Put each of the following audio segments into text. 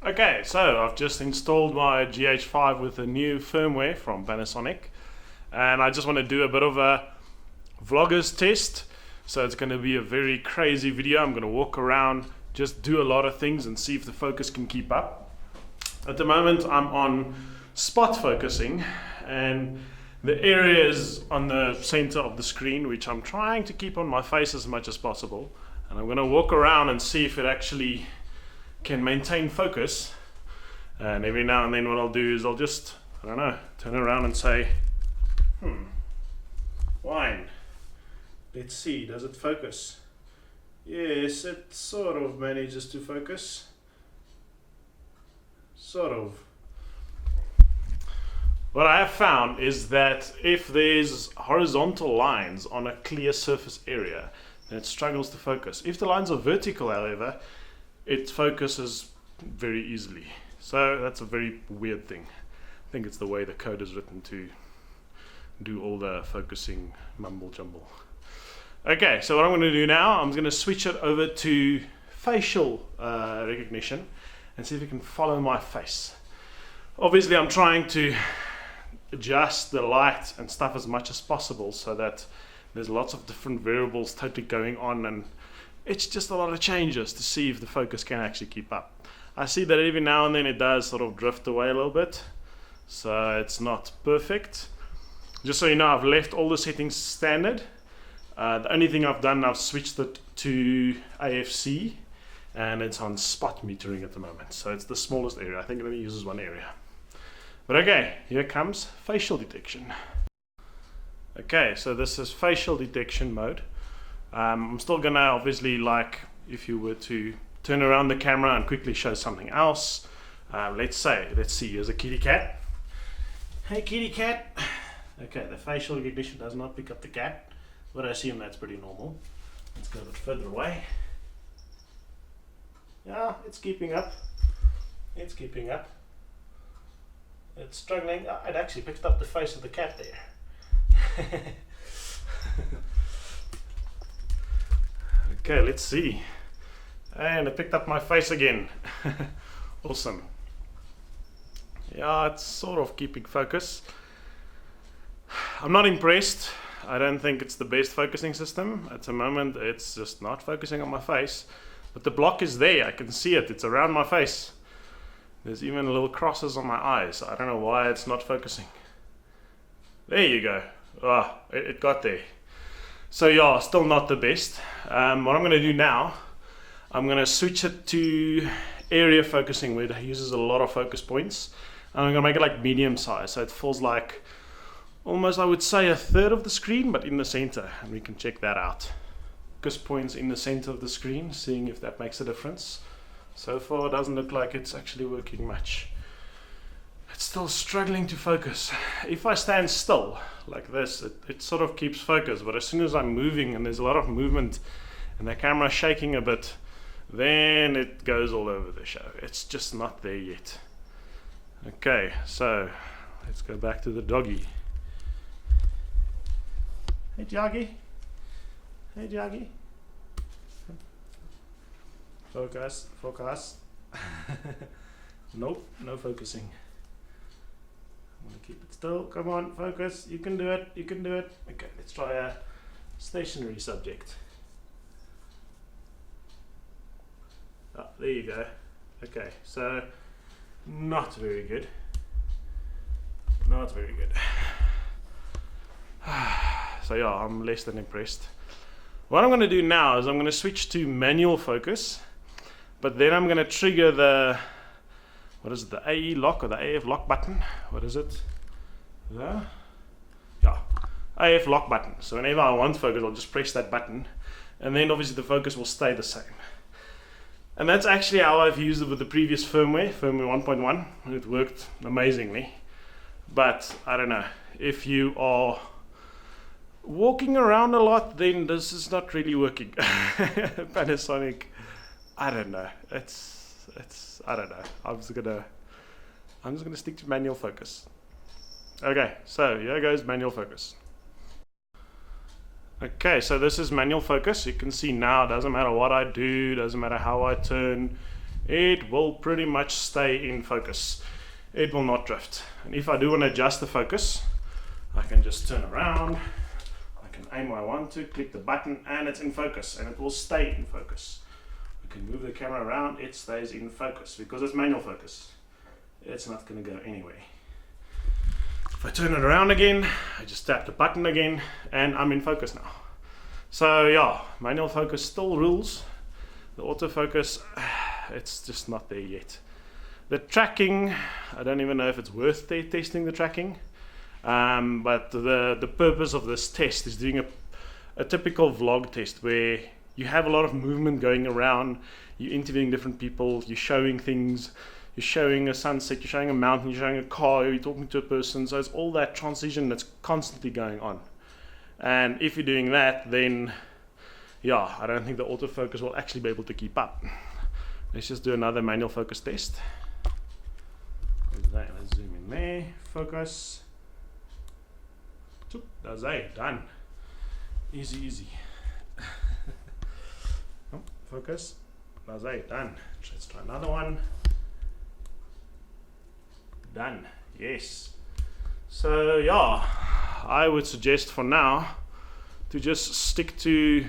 Okay, so I've just installed my GH5 with a new firmware from Panasonic, and I just want to do a bit of a vlogger's test. So it's going to be a very crazy video. I'm going to walk around, just do a lot of things and see if the focus can keep up. At the moment I'm on spot focusing, and the area is on the center of the screen, which I'm trying to keep on my face as much as possible. And I'm going to walk around and see if it actually can maintain focus. And every now and then what I'll do is I'll just, I don't know, turn around and say, wine, let's see, does it focus? Yes, it sort of manages to focus. Sort of. What I have found is that if there's horizontal lines on a clear surface area, then it struggles to focus. If the lines are vertical, however, it focuses very easily. So that's a very weird thing. I think it's the way the code is written to do all the focusing mumble jumble. Okay, so what I'm going to do now, I'm going to switch it over to facial recognition and see if it can follow my face. Obviously I'm trying to adjust the light and stuff as much as possible so that there's lots of different variables totally going on, and it's just a lot of changes to see if the focus can actually keep up. I see that every now and then it does sort of drift away a little bit, so it's not perfect. Just so you know, I've left all the settings standard. The only thing I've done, I've switched it to AFC, and it's on spot metering at the moment, so it's the smallest area. I think it only uses one area. But okay, here comes facial detection. Okay, so this is facial detection mode. I'm still gonna obviously, like if you were to turn around the camera and quickly show something else, let's see, here's a kitty cat. Hey kitty cat. Okay, the facial recognition does not pick up the cat, but I assume that's pretty normal. Let's go a bit further away. Yeah, it's keeping up. It's keeping up. It's struggling. It actually picked up the face of the cat there. Okay, let's see. And it picked up my face again. Awesome. Yeah, it's sort of keeping focus. I'm not impressed. I don't think it's the best focusing system. At the moment it's just not focusing on my face. But the block is there, I can see it, it's around my face. There's even little crosses on my eyes. I don't know why it's not focusing. There you go. Ah, it got there. So yeah, still not the best. What I'm going to do now, I'm going to switch it to area focusing, where it uses a lot of focus points. And I'm going to make it like medium size, so it feels like almost, I would say, a third of the screen, but in the center. And we can check that out. Focus points in the center of the screen, seeing if that makes a difference. So far it doesn't look like it's actually working much. It's still struggling to focus. If I stand still like this, it sort of keeps focus, but as soon as I'm moving and there's a lot of movement and the camera's shaking a bit, then it goes all over the show. It's just not there yet. Okay, so let's go back to the doggy. Hey Joggy. Hey Joggy. Focus, focus. Nope, no focusing. I'm gonna keep it still. Come on, focus. You can do it. You can do it. Okay, let's try a stationary subject. Oh, there you go. Okay, so not very good. Not very good. So yeah, I'm less than impressed. What I'm going to do now is I'm going to switch to manual focus, but then I'm going to trigger the, what is it, the AE lock or the AF lock button? What is it? Yeah, AF lock button. So whenever I want focus, I'll just press that button, and then obviously the focus will stay the same. And that's actually how I've used it with the previous firmware 1.1. It worked amazingly. But I don't know, if you are walking around a lot, then this is not really working. Panasonic, I don't know. It's I don't know. I'm just gonna stick to manual focus. Okay, so here goes manual focus. Okay, so this is manual focus. You can see now, it doesn't matter what I do, doesn't matter how I turn, it will pretty much stay in focus. It will not drift. And if I do want to adjust the focus, I can just turn around, I can aim where I want to, click the button, and it's in focus, and it will stay in focus. We can move the camera around, it stays in focus because it's manual focus. It's not going to go anywhere. If I turn it around again, I just tap the button again, and I'm in focus now. So yeah, manual focus still rules. The autofocus, it's just not there yet. The tracking, I don't even know if it's worth testing the tracking. But the purpose of this test is doing a typical vlog test where you have a lot of movement going around, you're interviewing different people, you're showing things, you're showing a sunset, you're showing a mountain, you're showing a car, you're talking to a person. So it's all that transition that's constantly going on. And if you're doing that, then yeah, I don't think the autofocus will actually be able to keep up. Let's just do another manual focus test. Let's zoom in there, focus. That's it, done. Easy, easy. Oh, focus. That's it, done. Let's try another one. Done. Yes. So yeah, I would suggest for now to just stick to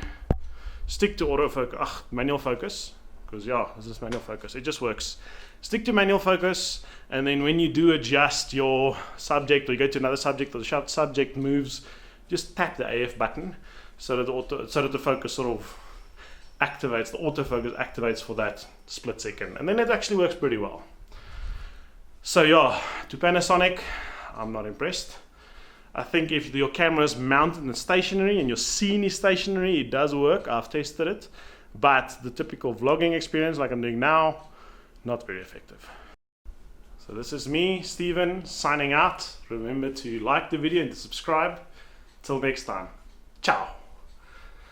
autofocus, manual focus, because yeah, this is manual focus. It just works. Stick to manual focus, and then when you do adjust your subject, or you go to another subject, or the subject moves, just tap the AF button so that the focus sort of activates. The autofocus activates for that split second, and then it actually works pretty well. So yeah, to Panasonic, I'm not impressed. I think if your camera is mounted and stationary and your scene is stationary, it does work. I've tested it, but the typical vlogging experience like I'm doing now, not very effective. So this is me, Steven, signing out. Remember to like the video and to subscribe. Till next time, ciao.